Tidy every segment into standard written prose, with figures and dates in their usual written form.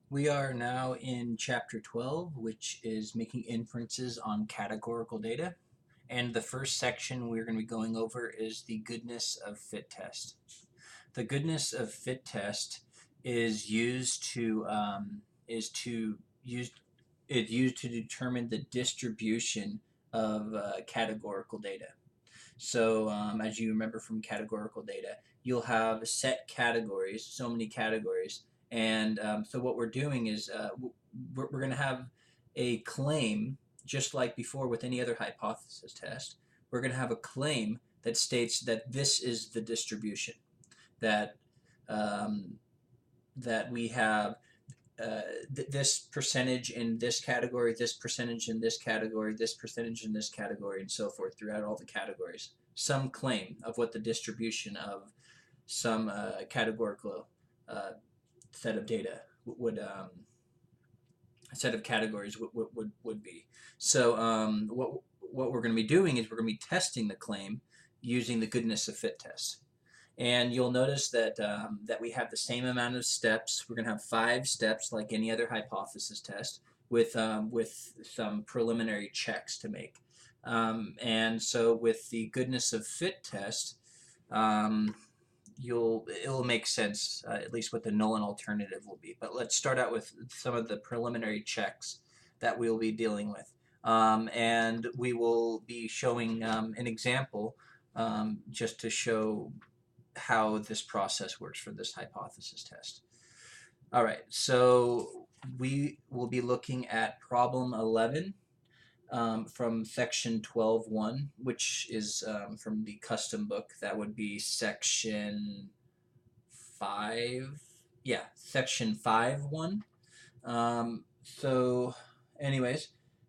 We are now in chapter 12, which is making inferences on categorical data. And the first section we're going to be going over is the goodness of fit test. The goodness of fit test is used to is to use it's used to determine the distribution of categorical data. So, as you remember from categorical data, you'll have set categories, so many categories. And so, what we're doing is we're going to have a claim, just like before with any other hypothesis test. We're going to have a claim that states that this is the distribution, that, um, that we have this percentage in this category, this percentage in this category, this percentage in this category, and so forth throughout all the categories. Some claim of what the distribution of some categorical uh, set of data would set of categories would be. So what we're going to be doing is we're going to be testing the claim using the goodness of fit test. And you'll notice that that we have the same amount of steps. We're going to have 5 steps like any other hypothesis test with some preliminary checks to make. And so with the goodness of fit test, um, it'll make sense at least what the null and alternative will be. But let's start out with some of the preliminary checks that we'll be dealing with. And we will be showing an example just to show how this process works for this hypothesis test. All right, so we will be looking at problem 11 from section 12.1, which is from the custom book. That would be section 5. Yeah, section 5.1. So, anyways,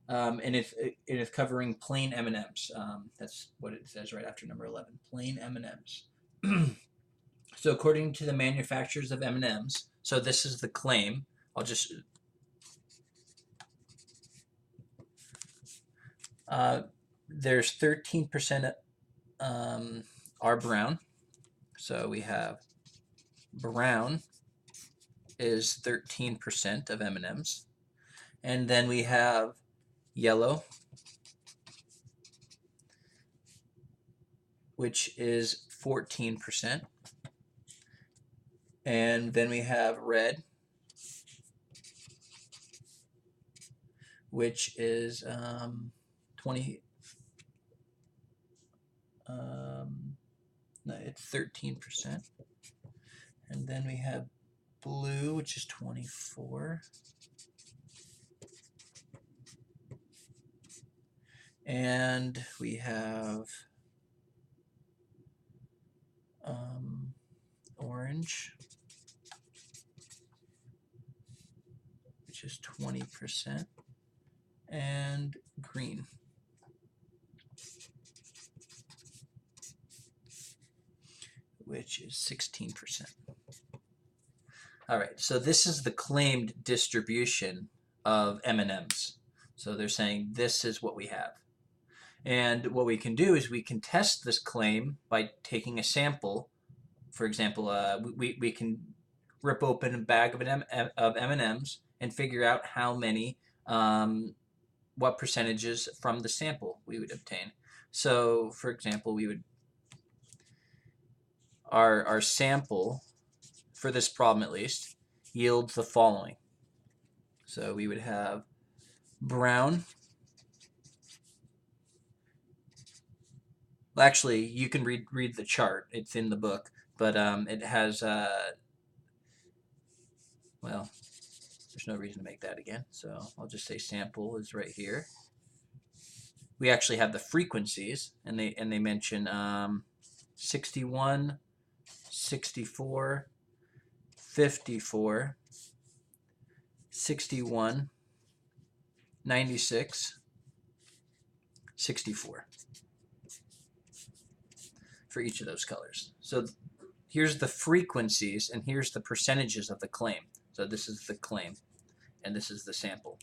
and it's covering plain M&Ms. That's what it says right after number 11. Plain M&Ms. So according to the manufacturers of M&Ms, so this is the claim. I'll just there's 13% are brown. So we have brown is 13% of M&Ms, and then we have yellow, which is 14%, and then we have red, which is 20. No, it's 13%, and then we have blue, which is 24, and we have orange, which is 20%, and green, which is 16%. All right, so this is the claimed distribution of M&Ms. So they're saying this is what we have. And what we can do is we can test this claim by taking a sample. For example, we can rip open a bag of M&Ms and figure out how many, what percentages from the sample we would obtain. So, for example, we would our sample for this problem at least yields the following. So we would have brown. Well, actually, you can read the chart. It's in the book, but it has well, there's no reason to make that again. So I'll just say sample is right here. We actually have the frequencies, and they mention 61, 64, 54, 61, 96, 64 for each of those colors. So here's the frequencies and here's the percentages of the claim. So this is the claim and this is the sample.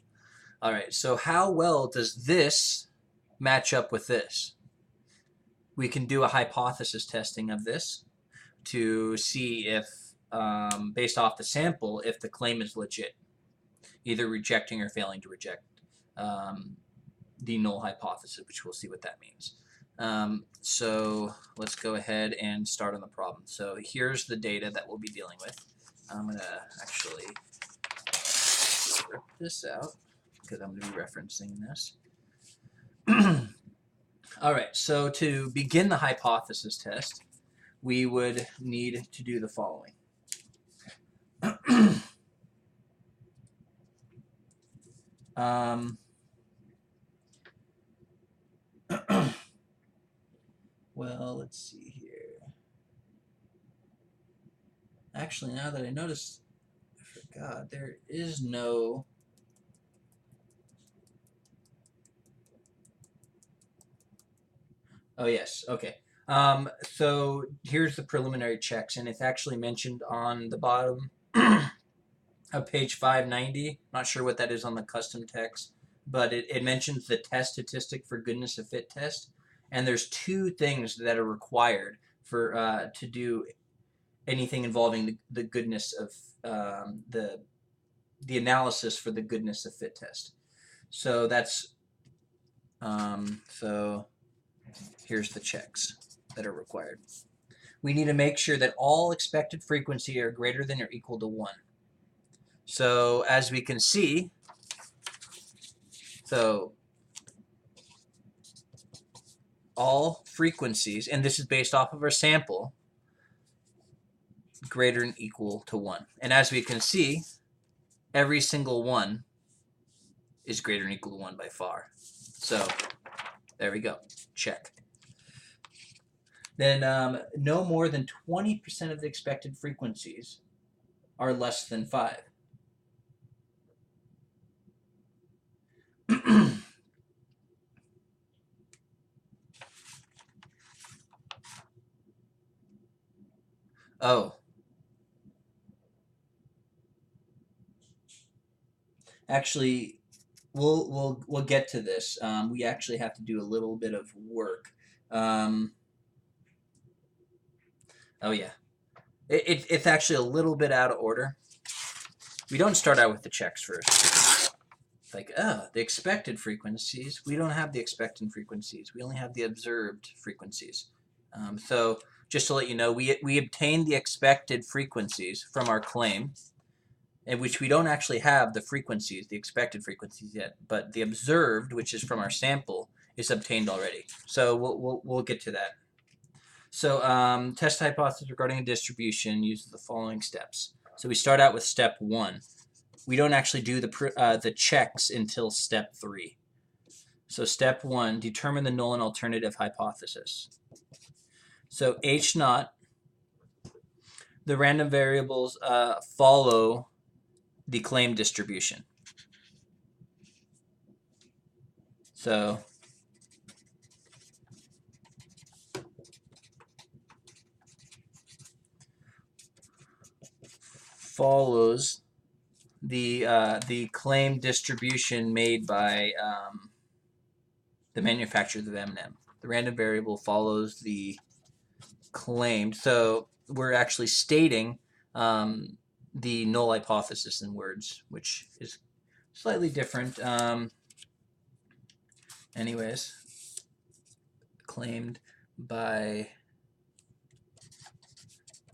All right, so how well does this match up with this? We can do a hypothesis testing of this to see if, based off the sample, if the claim is legit. either rejecting or failing to reject the null hypothesis, which we'll see what that means. So let's go ahead and start on the problem. So here's the data that we'll be dealing with. I'm going to actually rip this out because I'm going to be referencing this. All right, so to begin the hypothesis test, we would need to do the following. Well, let's see here. Actually, now that I notice, I forgot, there is no... Oh, yes, okay. So here's the preliminary checks, and it's actually mentioned on the bottom of page 590. Not sure what that is on the custom text, but it mentions the test statistic for goodness of fit test, and there's two things that are required for to do anything involving the goodness of the analysis for the goodness of fit test. So that's so here's the checks that are required. We need to make sure that all expected frequency are greater than or equal to 1. So as we can see, so all frequencies, and this is based off of our sample, greater than or equal to 1. And as we can see, every single one is greater than or equal to 1 by far. So there we go. Check. Then no more than 20% of the expected frequencies are less than 5. Oh. Actually, we'll get to this. We actually have to do a little bit of work. Oh yeah, it's actually a little bit out of order. We don't start out with the checks first. Like, the expected frequencies. We don't have the expected frequencies. We only have the observed frequencies. So just to let you know, we obtained the expected frequencies from our claim, in which we don't actually have the frequencies, the expected frequencies yet, but the observed, which is from our sample, is obtained already. So we'll get to that. So test hypothesis regarding a distribution uses the following steps. So we start out with step 1. We don't actually do the checks until step 3. So step 1, determine the null and alternative hypothesis. So H naught, the random variables follow the claim distribution. So follows the claim distribution made by the manufacturers of M&M. The random variable follows the claimed. So we're actually stating the null hypothesis in words, which is slightly different. Anyways, claimed by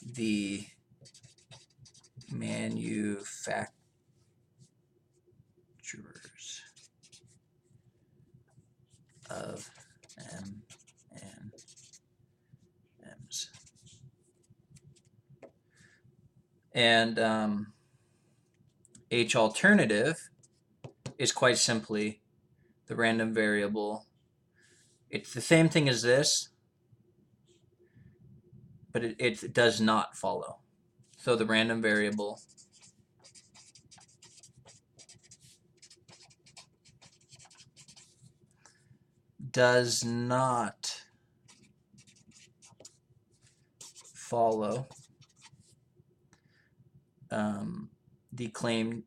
the manufacturers of M&Ms. And H alternative is quite simply the random variable. It's the same thing as this, but it does not follow. So the random variable does not follow the claimed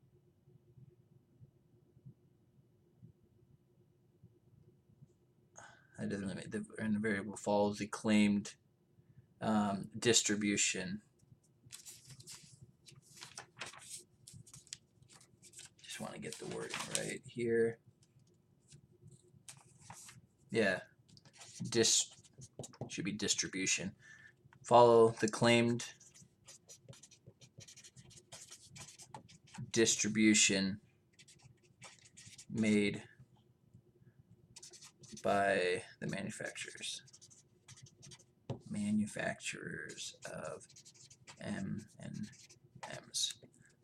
the random variable follows the claimed distribution. Just want to get the wording right here. Yeah, should be distribution. Follow the claimed distribution made by the manufacturers of M&Ms.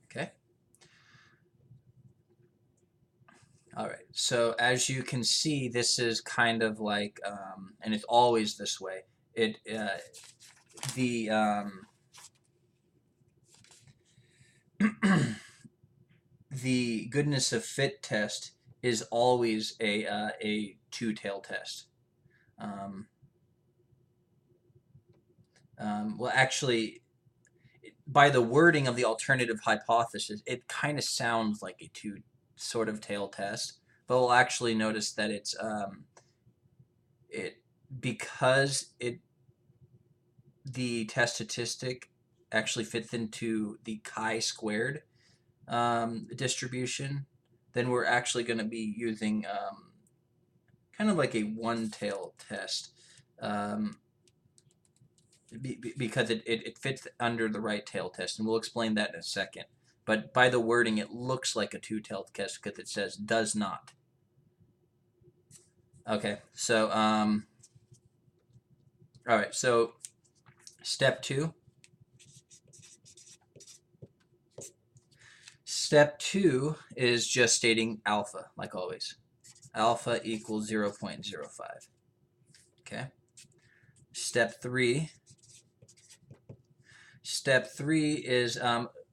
Okay. All right. So as you can see, this is kind of like, and it's always this way. The the goodness of fit test is always a two-tailed test. Well, actually, by the wording of the alternative hypothesis, it kind of sounds like a two sort of tail test, but we'll actually notice that it's because the test statistic actually fits into the chi-squared distribution, then we're actually going to be using kind of like a one-tailed test. Because it fits under the right tail test, and we'll explain that in a second. But by the wording, it looks like a two-tailed test because it says does not. Okay, so all right, so step 2. Step 2 is just stating alpha, like always. Alpha equals 0.05. Okay. Step 3 is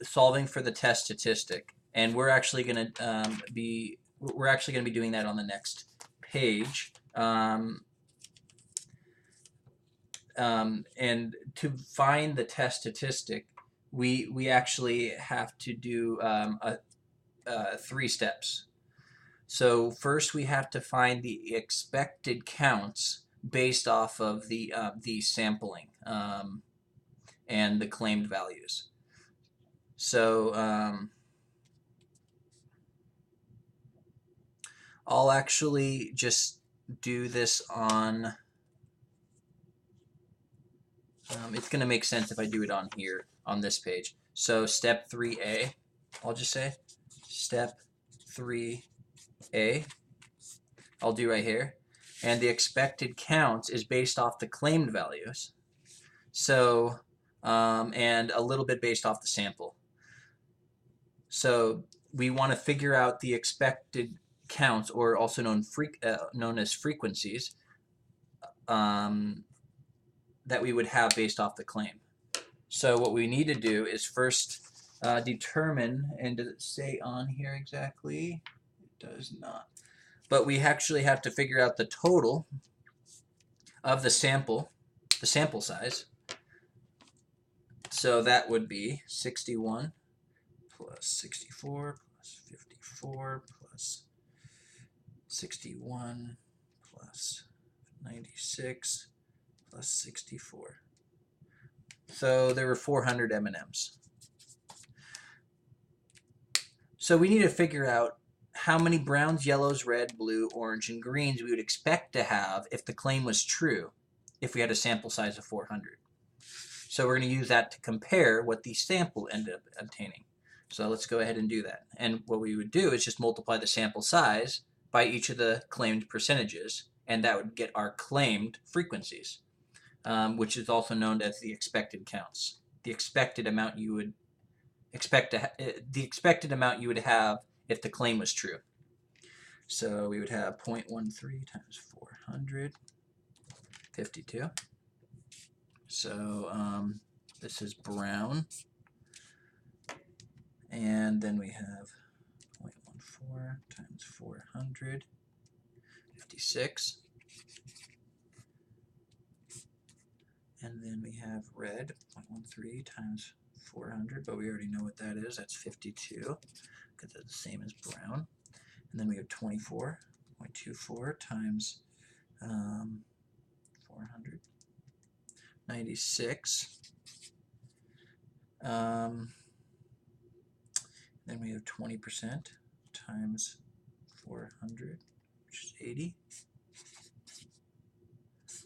solving for the test statistic, and we're actually going to be doing that on the next page. And to find the test statistic, we actually have to do 3 steps. So first, we have to find the expected counts based off of the sampling. And the claimed values. So I'll actually just do this on, it's going to make sense if I do it on here, on this page. So step 3A, I'll just say step 3A, I'll do right here. And the expected counts is based off the claimed values. So and a little bit based off the sample. So we want to figure out the expected counts, or also known as frequencies, that we would have based off the claim. So what we need to do is first determine, and does it say on here exactly? It does not. But we actually have to figure out the total of the sample size. So that would be 61 plus 64 plus 54 plus 61 plus 96 plus 64. So there were 400 M&Ms. So we need to figure out how many browns, yellows, red, blue, orange, and greens we would expect to have if the claim was true, if we had a sample size of 400. So we're going to use that to compare what the sample ended up obtaining. So let's go ahead and do that. And what we would do is just multiply the sample size by each of the claimed percentages, and that would get our claimed frequencies, which is also known as the expected counts. The expected amount you would have if the claim was true. So we would have 0.13 times 400, 52. So this is brown. And then we have 0.14 times 400, 56. And then we have red, 0.13 times 400, but we already know what that is. That's 52, because that's the same as brown. And then we have 24.24 times 400, 96. Then we have 20% times 400, which is 80.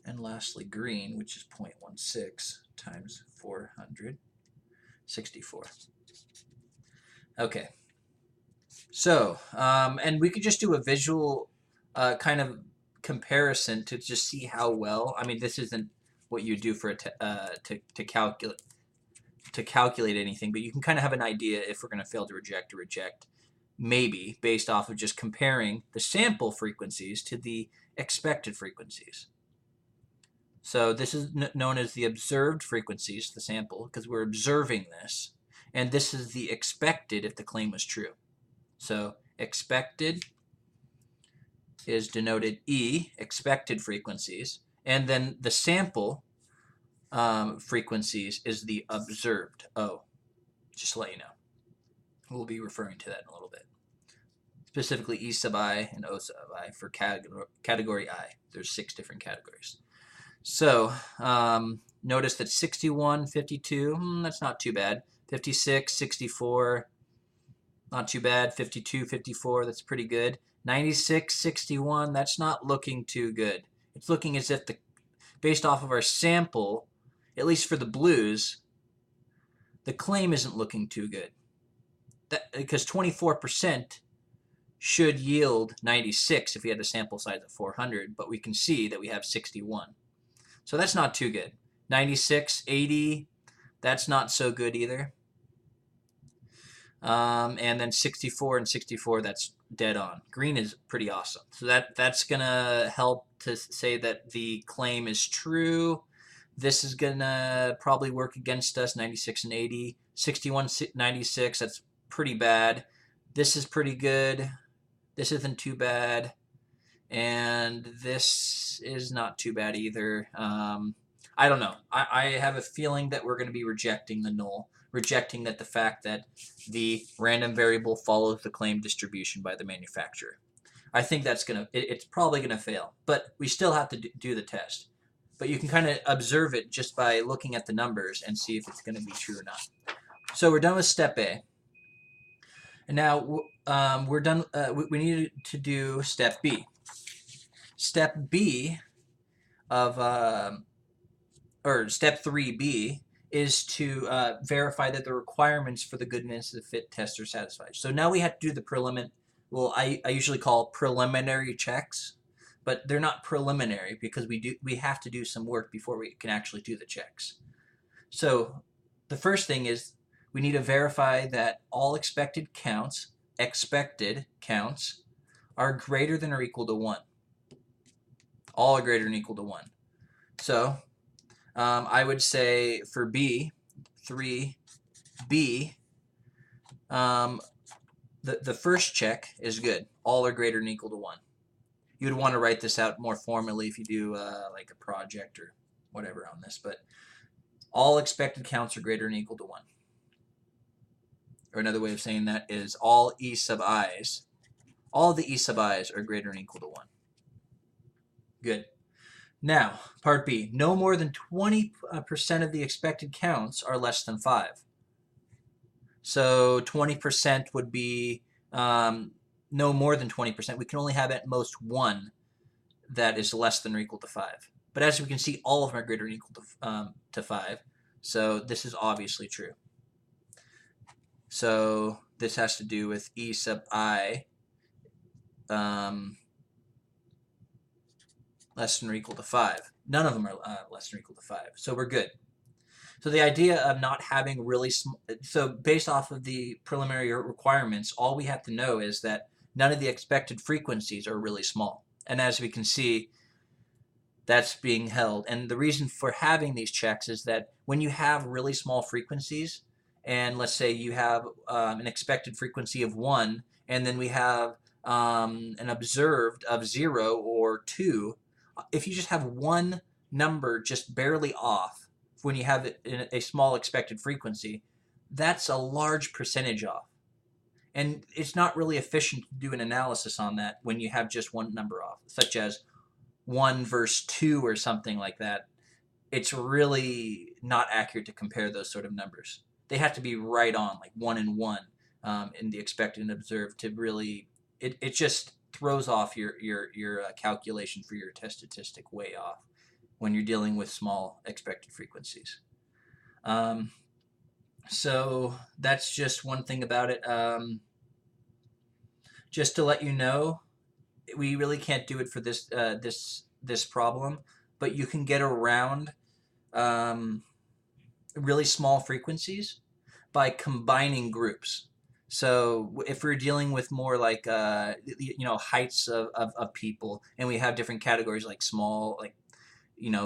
And lastly, green, which is 0.16 times 400, 64. Okay. So, and we could just do a visual kind of comparison to just see how well. I mean, this isn't what you do for to calculate anything, but you can kind of have an idea if we're going to fail to reject or reject, maybe based off of just comparing the sample frequencies to the expected frequencies. So this is known as the observed frequencies, the sample, because we're observing this, and this is the expected if the claim was true. So expected is denoted E, expected frequencies, and then the sample frequencies is the observed O, just to let you know. We'll be referring to that in a little bit. Specifically E sub I and O sub I for category I. There's 6 different categories. So notice that 61, 52, that's not too bad. 56, 64, not too bad. 52, 54, that's pretty good. 96, 61, that's not looking too good. It's looking as if, based off of our sample, at least for the blues, the claim isn't looking too good. Because 24% should yield 96 if we had a sample size of 400, but we can see that we have 61. So that's not too good. 96, 80, that's not so good either. And then 64 and 64, that's dead on. Green is pretty awesome. So that's going to help to say that the claim is true. This is going to probably work against us, 96 and 80. 61, 96, that's pretty bad. This is pretty good. This isn't too bad. And this is not too bad either. I don't know. I have a feeling that we're going to be rejecting the null, rejecting that the fact that the random variable follows the claim distribution by the manufacturer. I think that's it's probably going to fail, but we still have to do the test. But you can kind of observe it just by looking at the numbers and see if it's going to be true or not. So we're done with step A. And now we're done. We need to do step B. Step B or step 3B is to verify that the requirements for the goodness of the fit test are satisfied. So now we have to do the preliminary. Well, I usually call preliminary checks, but they're not preliminary because we have to do some work before we can actually do the checks. So the first thing is we need to verify that all expected counts are greater than or equal to 1. All are greater than or equal to 1. So I would say for B, 3B, the first check is good. All are greater than or equal to 1. You would want to write this out more formally if you do like a project or whatever on this, but all expected counts are greater than or equal to 1. Or another way of saying that is all E sub i's, all the E sub i's are greater than or equal to 1. Good. Now, part B, no more than 20% of the expected counts are less than 5. So 20% would be no more than 20%. We can only have at most one that is less than or equal to 5. But as we can see, all of them are greater than or equal to 5. So this is obviously true. So this has to do with E sub I less than or equal to 5. None of them are less than or equal to 5. So we're good. So the idea of not having really so based off of the preliminary requirements, all we have to know is that none of the expected frequencies are really small. And as we can see, that's being held. And the reason for having these checks is that when you have really small frequencies, and let's say you have an expected frequency of 1, and then we have an observed of 0 or 2, if you just have one number just barely off when you have a small expected frequency, that's a large percentage off. And it's not really efficient to do an analysis on that when you have just one number off, such as 1 versus 2 or something like that. It's really not accurate to compare those sort of numbers. They have to be right on, like 1 and 1. in the expected and observed to really, it just throws off your calculation for your test statistic way off when you're dealing with small expected frequencies. So that's just one thing about it. Just to let you know, we really can't do it for this problem, but you can get around really small frequencies by combining groups. So if we're dealing with more like heights of people, and we have different categories like small, like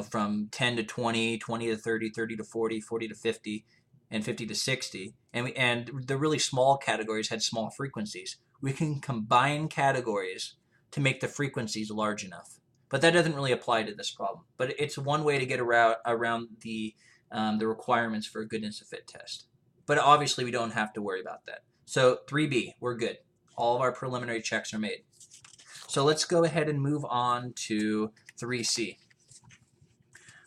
from 10 to 20, 20 to 30, 30 to 40, 40 to 50, and 50 to 60, and the really small categories had small frequencies. We can combine categories to make the frequencies large enough. But that doesn't really apply to this problem. But it's one way to get around the requirements for a goodness of fit test. But obviously we don't have to worry about that. So 3B, we're good. All of our preliminary checks are made. So let's go ahead and move on to 3C.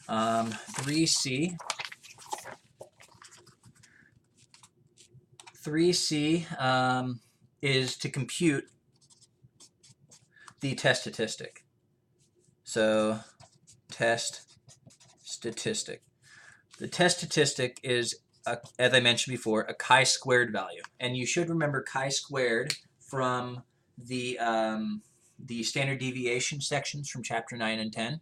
3C. 3C is to compute the test statistic. So test statistic. The test statistic is, as I mentioned before, a chi-squared value. And you should remember chi-squared from the standard deviation sections from chapter 9 and 10.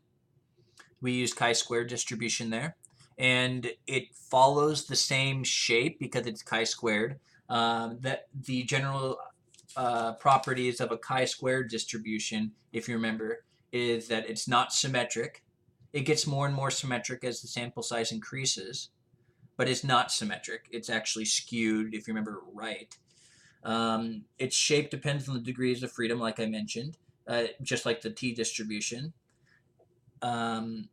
We use chi-squared distribution there. And it follows the same shape because it's chi-squared. That the general properties of a chi-squared distribution, if you remember, is that it's not symmetric. It gets more and more symmetric as the sample size increases, but it's not symmetric. It's actually skewed, if you remember right. Its shape depends on the degrees of freedom, like I mentioned, just like the t-distribution. And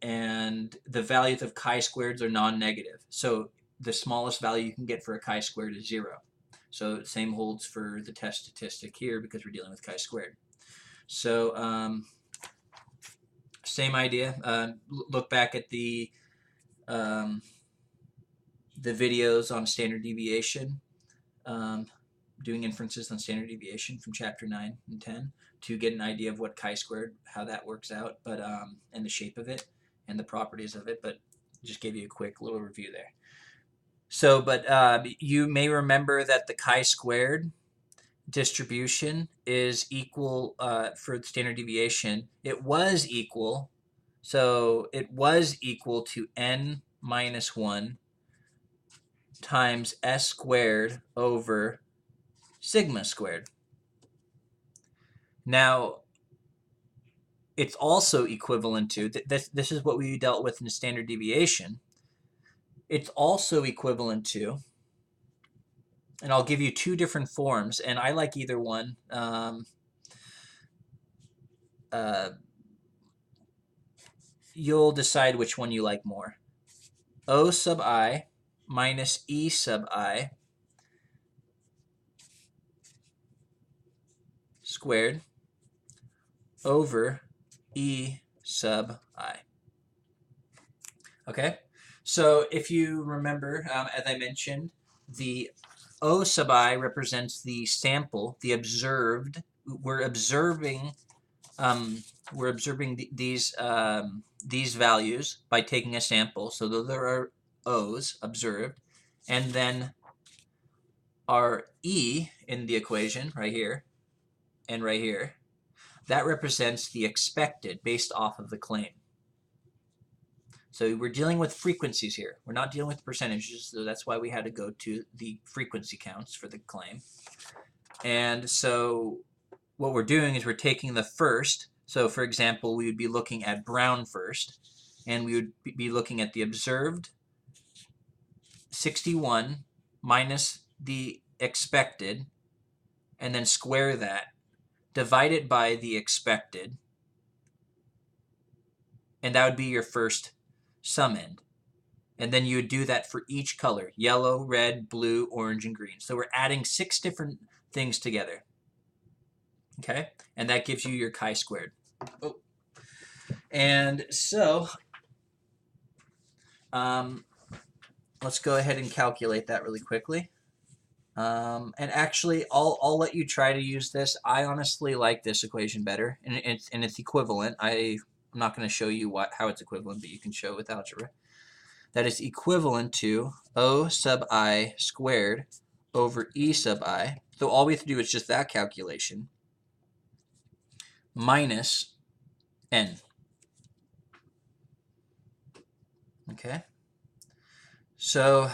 the values of chi-squareds are non-negative. So the smallest value you can get for a chi-squared is 0. So same holds for the test statistic here because we're dealing with chi-squared. So same idea. Look back at the videos on standard deviation, doing inferences on standard deviation from chapter 9 and 10 to get an idea of what chi-squared, how that works out, but and the shape of it and the properties of it. But just gave you a quick little review there. So, but you may remember that the chi-squared distribution is equal for the standard deviation. It was equal, so it was equal to n minus 1 times s squared over sigma squared. Now, it's also equivalent to, this is what we dealt with in the standard deviation. It's also equivalent to, and I'll give you two different forms, and I like either one. You'll decide which one you like more. O sub I minus E sub I squared over E sub I. Okay, so if you remember, as I mentioned, the O sub I represents the sample, the observed. We're observing these values by taking a sample. So those are our O's observed, and then our E in the equation right here and right here, that represents the expected based off of the claim. So we're dealing with frequencies here. We're not dealing with percentages, so that's why we had to go to the frequency counts for the claim. And so what we're doing is we're taking the first. So for example, we would be looking at brown first, and we would be looking at the observed 61 minus the expected, and then square that, divide it by the expected, and that would be your first sum end. And then you would do that for each color: yellow, red, blue, orange, and green. So we're adding 6 different things together. Okay, and that gives you your chi-squared. Oh. And so let's go ahead and calculate that really quickly. And actually, I'll let you try to use this. I honestly like this equation better, and it's equivalent. I'm not going to show you how it's equivalent, but you can show it with algebra. That is equivalent to O sub I squared over E sub I. So all we have to do is just that calculation minus N. Okay. So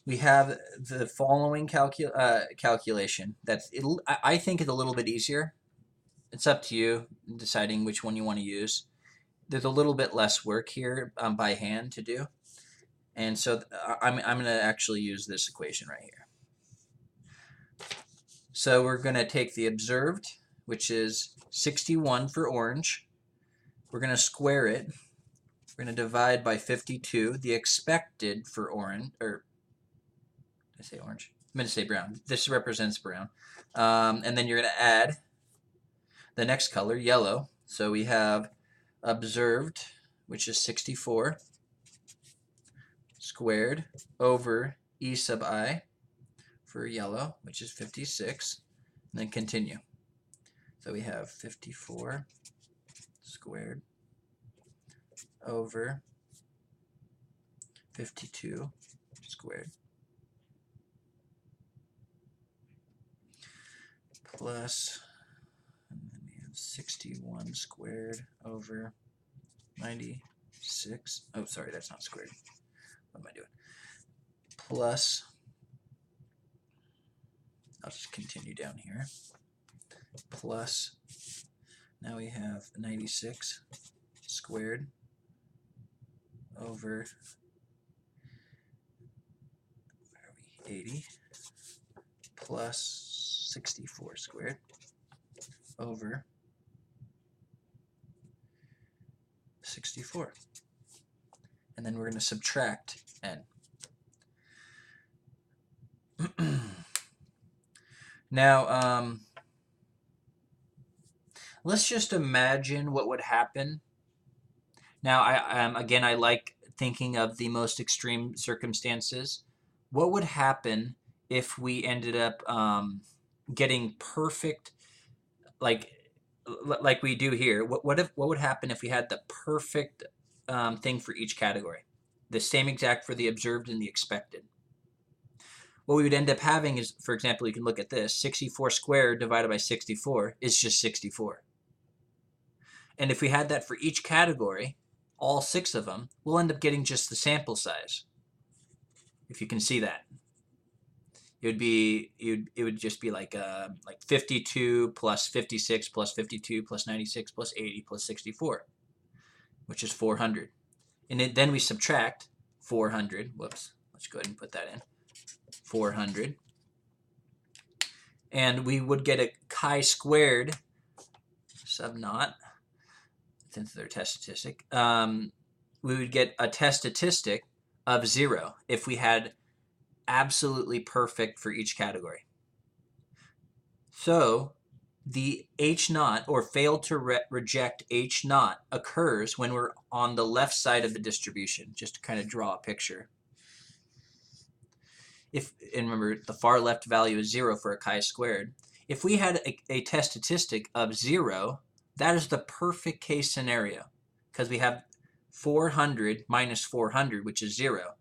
we have the following calculation. I think it's a little bit easier. It's up to you deciding which one you want to use. There's a little bit less work here by hand to do. And so I'm going to actually use this equation right here. So we're going to take the observed, which is 61 for orange. We're going to square it. We're going to divide by 52. The expected for orange, or did I say orange? I'm going to say brown. This represents brown. And then you're going to add the next color, yellow. So we have observed, which is 64, squared over E sub I for yellow, which is 56, and then continue. So we have 54 squared over 52 squared plus, and then we have 61 squared over 96. Oh, sorry, that's not squared. What am I doing? Plus, I'll just continue down here. Plus, now we have 96 squared over 80 plus 64 squared over 64. And then we're going to subtract n. Now, let's just imagine what would happen. Now, again, I like thinking of the most extreme circumstances. What would happen if we ended up getting perfect, like we do here? What would happen if we had the perfect thing for each category? The same exact for the observed and the expected. What we would end up having is, for example, you can look at this, 64 squared divided by 64 is just 64. And if we had that for each category, all 6 of them, we'll end up getting just the sample size. If you can see that. It would just be like 52 plus 56 plus 52 plus 96 plus 80 plus 64, which is 400. And then we subtract 400. Whoops, let's go ahead and put that in. 400. And we would get a chi-squared sub naught, since they're test statistic. We would get a test statistic of 0 if we had absolutely perfect for each category. So the H naught, or failed to reject H naught, occurs when we're on the left side of the distribution, just to kind of draw a picture. And remember, the far left value is 0 for a chi-squared. If we had a test statistic of 0, that is the perfect case scenario, because we have 400 minus 400, which is 0.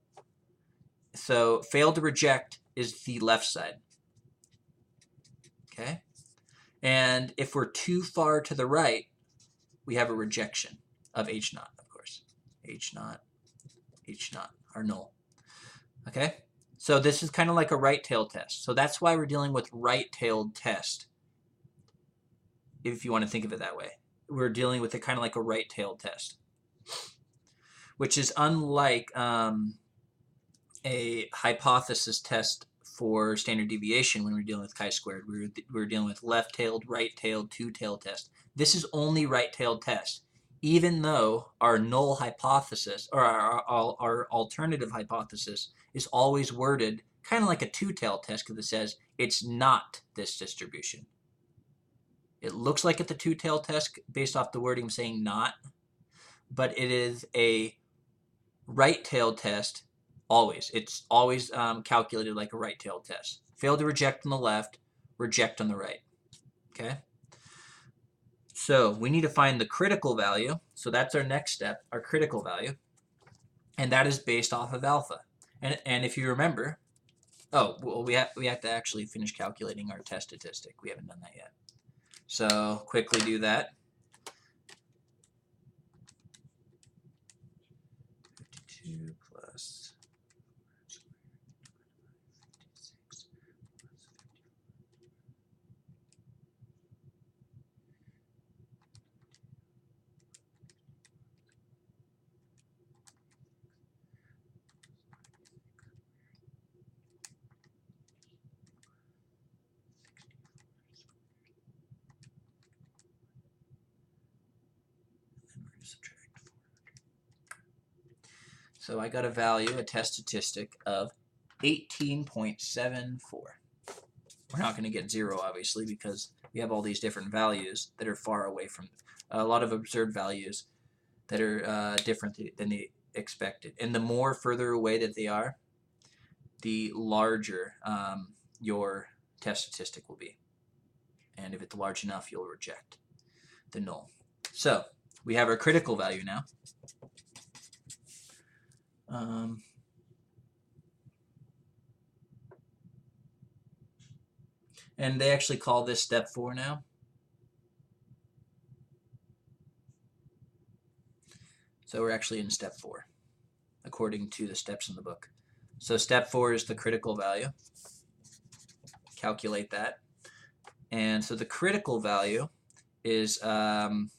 So failed to reject is the left side. Okay? And if we're too far to the right, we have a rejection of H naught, of course. H naught are null. Okay? So this is kind of like a right-tailed test. So that's why we're dealing with right-tailed test, if you want to think of it that way. We're dealing with it kind of like a right-tailed test, which is unlike a hypothesis test for standard deviation when we're dealing with chi-squared. We're dealing with left-tailed, right-tailed, two-tailed test. This is only right-tailed test, even though our null hypothesis, or our alternative hypothesis, is always worded kind of like a two-tailed test, because it says it's not this distribution. It looks like it's a two-tailed test based off the wording saying not, but it is a right-tailed test Always. It's always calculated like a right-tailed test. Fail to reject on the left, reject on the right. Okay? So we need to find the critical value. So that's our next step, our critical value. And that is based off of alpha. And if you remember, oh, well, we have to actually finish calculating our test statistic. We haven't done that yet. So quickly do that. 52 plus 56 plus 54. And we're going to subtract 400. So I got a value, a test statistic of 18.74. We're not going to get 0, obviously, because we have all these different values that are far away from a lot of observed values that are different than the expected. And the more further away that they are, the larger your test statistic will be. And if it's large enough, you'll reject the null. So we have our critical value now. And they actually call this step 4 now. So we're actually in step 4, according to the steps in the book. So step 4 is the critical value. Calculate that. And so the critical value is kind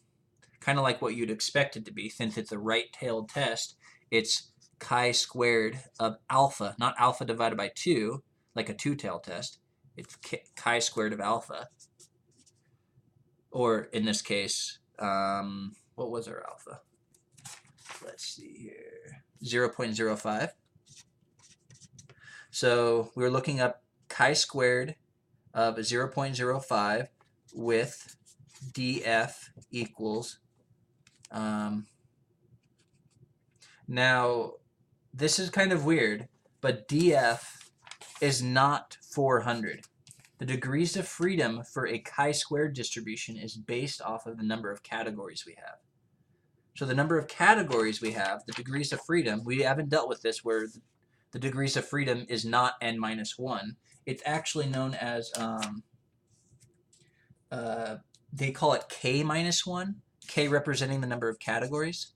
of like what you'd expect it to be. Since it's a right-tailed test, it's chi-squared of alpha, not alpha divided by 2, like a two-tailed test. It's chi-squared of alpha. Or in this case, what was our alpha? Let's see here, 0.05. So we're looking up chi-squared of 0.05 with df equals, now this is kind of weird, but df is not 400. The degrees of freedom for a chi-squared distribution is based off of the number of categories we have. So the number of categories we have, the degrees of freedom, we haven't dealt with this where the degrees of freedom is not n minus 1. It's actually known as, they call it k minus 1, k representing the number of categories.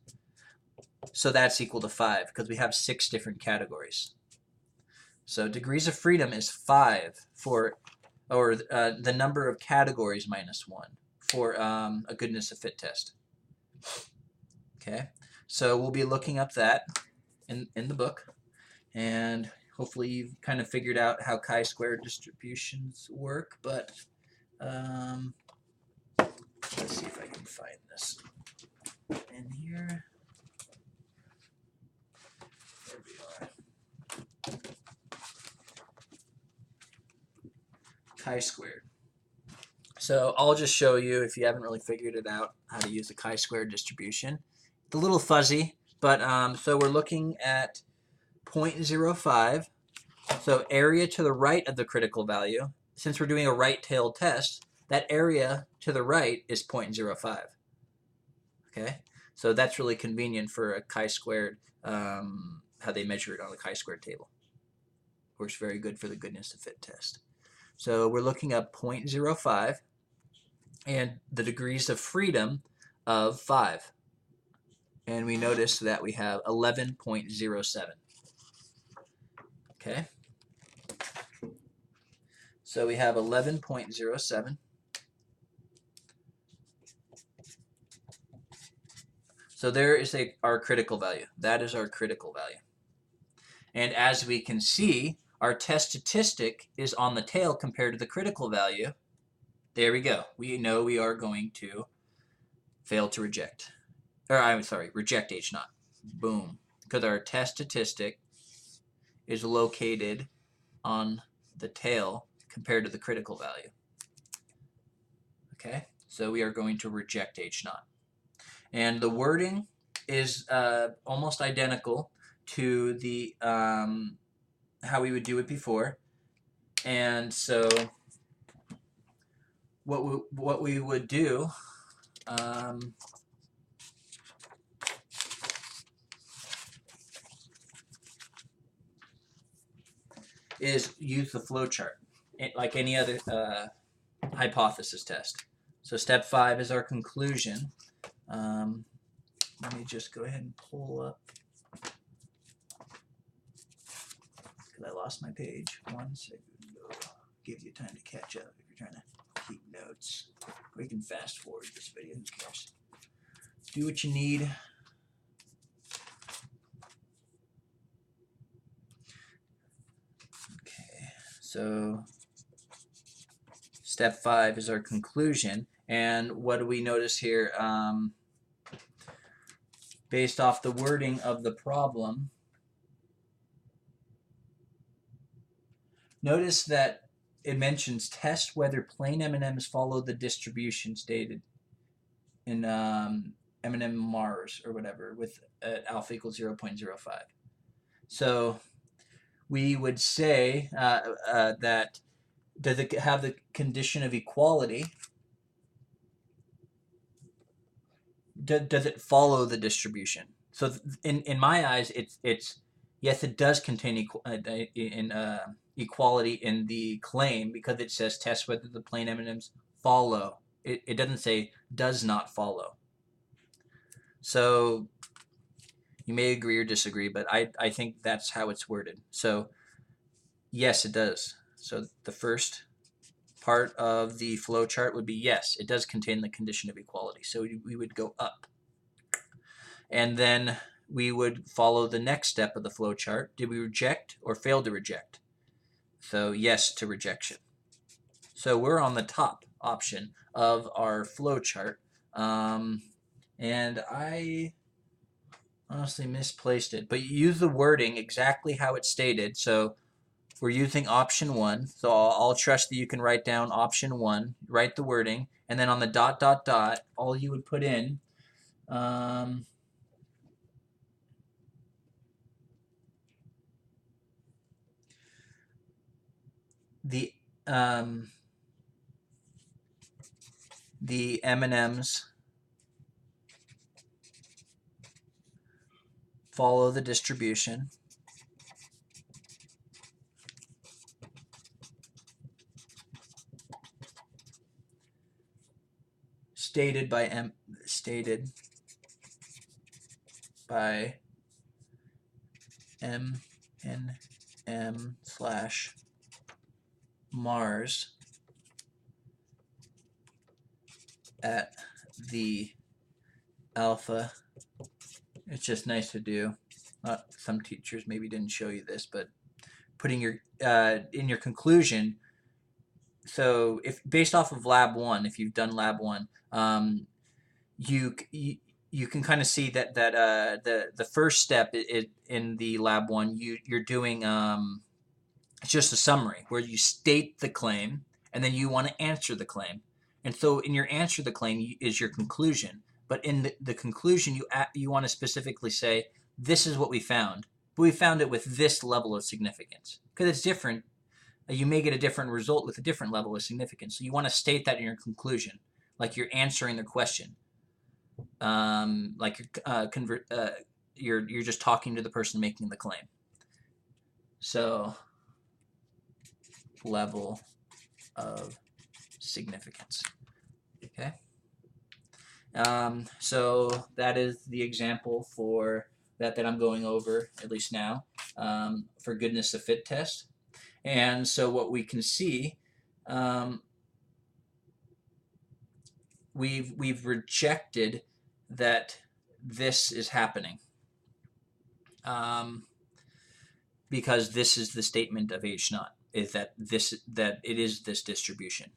So that's equal to 5 because we have 6 different categories. So degrees of freedom is 5 for, or the number of categories minus 1 for a goodness of fit test. Okay, so we'll be looking up that in the book, and hopefully you've kind of figured out how chi-square distributions work, but let's see if I can find this in here. There we are. Chi-squared. So I'll just show you, if you haven't really figured it out, how to use the chi-square distribution. It's a little fuzzy, but so we're looking at 0.05. So area to the right of the critical value. Since we're doing a right-tailed test, that area to the right is 0.05. Okay, so that's really convenient for a chi-squared, how they measure it on the chi-squared table. Works very good for the goodness of fit test. So we're looking at 0.05 and the degrees of freedom of 5. And we notice that we have 11.07. Okay. So we have 11.07. So there is our critical value. That is our critical value. And as we can see, our test statistic is on the tail compared to the critical value. There we go. We know we are going to fail to reject. Or I'm sorry, reject H0. Boom. Because our test statistic is located on the tail compared to the critical value. Okay, so we are going to reject H0. And the wording is almost identical to the how we would do it before. And so what we would do is use the flowchart like any other hypothesis test. So step 5 is our conclusion. Let me just go ahead and pull up, because I lost my page. 1 second. Give you time to catch up if you're trying to keep notes. Or you can fast forward this video, who cares? Do what you need. Okay, so step 5 is our conclusion. And what do we notice here? Based off the wording of the problem, notice that it mentions test whether plane M&Ms follow the distribution stated in M&M Mars or whatever with alpha equals 0.05. So we would say that does it have the condition of equality? Does it follow the distribution? So in my eyes, it's yes, it does contain equality in the claim, because it says test whether the plane M&Ms follow. It doesn't say does not follow. So you may agree or disagree, but I think that's how it's worded. So yes, it does. So the first part of the flow chart would be yes, it does contain the condition of equality. So we would go up. And then we would follow the next step of the flow chart. Did we reject or fail to reject? So yes to rejection. So we're on the top option of our flow chart. And I honestly misplaced it, but you use the wording exactly how it's stated. So we're using option 1. So I'll trust that you can write down option 1, write the wording, and then on the ... all you would put in the M&Ms follow the distribution stated by M&M / Mars at the alpha. It's just nice to do. Some teachers maybe didn't show you this, but putting your in your conclusion. So if based off of lab 1, if you've done lab 1, you can kind of see that the first step in the lab 1, you're doing it's just a summary where you state the claim and then you want to answer the claim. And so in your answer the claim is your conclusion. But in the conclusion, you want to specifically say, this is what we found. But we found it with this level of significance. Because it's different. You may get a different result with a different level of significance. So you want to state that in your conclusion, like you're answering the question. Like you're just talking to the person making the claim. So level of significance. Okay. So that is the example for that I'm going over, at least now, for goodness of fit test. And so what we can see, we've rejected that this is happening, because this is the statement of H0, is that it is this distribution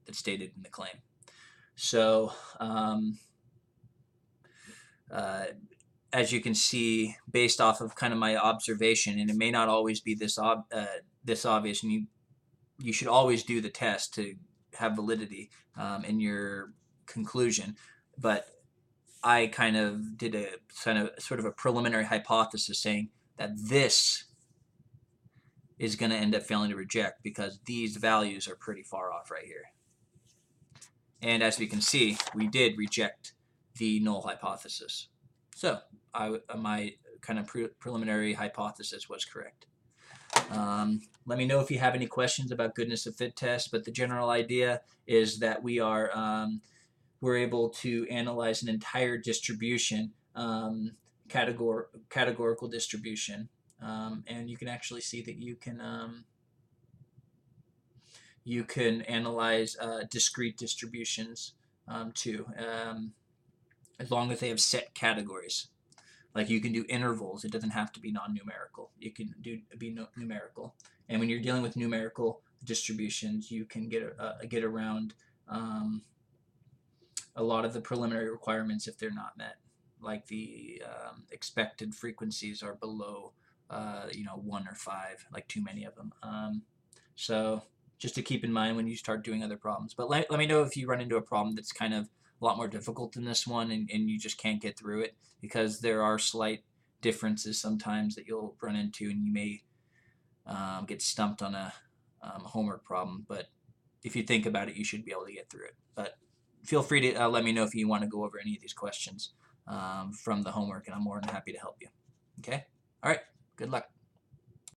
that's stated in the claim. So as you can see, based off of kind of my observation, and it may not always be this obvious, and you should always do the test to have validity in your conclusion, but I kind of did a sort of a preliminary hypothesis saying that this is going to end up failing to reject because these values are pretty far off right here. And as we can see, we did reject the null hypothesis. So my kind of preliminary hypothesis was correct. Let me know if you have any questions about goodness of fit test, but the general idea is that we're able to analyze an entire distribution, categorical distribution, and you can actually see that you can analyze discrete distributions too, as long as they have set categories. Like you can do intervals. It doesn't have to be non-numerical. You can be numerical. And when you're dealing with numerical distributions, you can get around a lot of the preliminary requirements if they're not met. Like the expected frequencies are below 1 or 5, like too many of them. So just to keep in mind when you start doing other problems. But let me know if you run into a problem that's kind of a lot more difficult than this one and you just can't get through it, because there are slight differences sometimes that you'll run into, and you may get stumped on a homework problem. But if you think about it, you should be able to get through it. But feel free to let me know if you want to go over any of these questions from the homework, and I'm more than happy to help you. Okay? All right. Good luck.